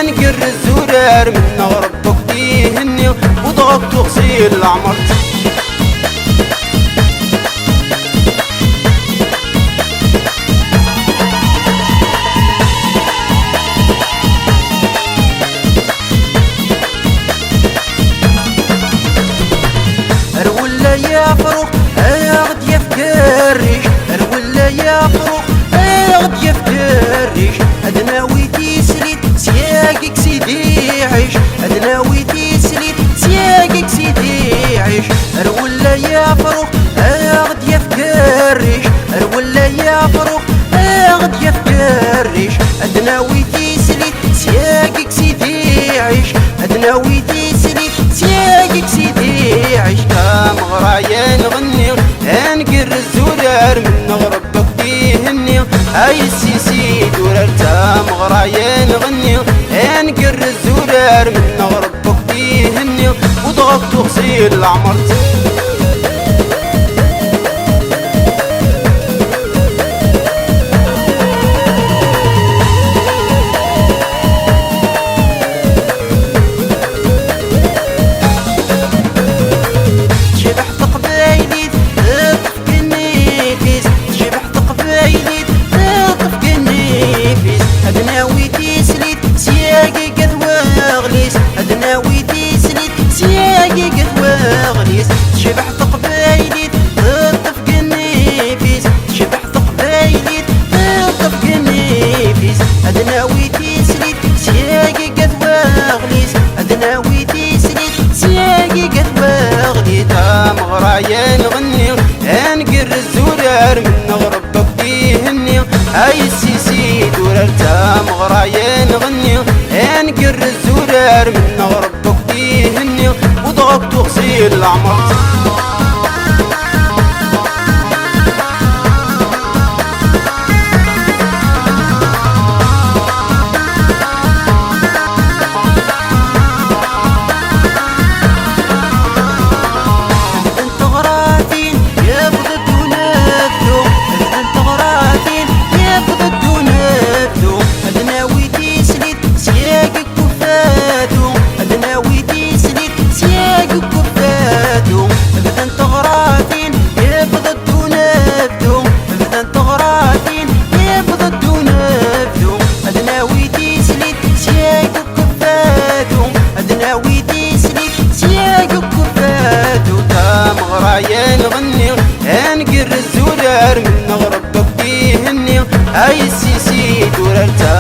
انقر الزرار من ربك فيهني وضغط وغسيل العمر. رولا يا فروق غد يفكريش، رولا يا فروق غد يفكريش، ادنا ويتي سليت سياقك سيدي عيش، ادنا ويتي سليت سياقك سيدي عيش. رولا يا فروق غد يفكريش، رولا يا فروق غد يفكريش، ادنا ويتي سليت سياقك سيدي عيش، ادنا ويتي سليت سياقك سيدي عيش. مغرايا نغني انقر الزرار من ربك فيهني هاي السيسي دورتا. مغرايا نغني انقر الزرار من ربك فيهني وضغط وغسيل العمر. شبحت قبايلي تطف قنيفيس، شبحت قبايلي تطف قنيفيس، ادنا ويتي سليت سياقي قد واغليس، ادنا ويتي سليت سياقي قد واغليس. مغرايا نغني انقر الزرار من ربك فيهني هاي السيسي دورتا. مغرايا نغني انقر الزرار من ربك فيهني وضغط وغسيل العمر. مغرايا نغني انقر الزرار من ربك فيهني هاي السيسي دورتا.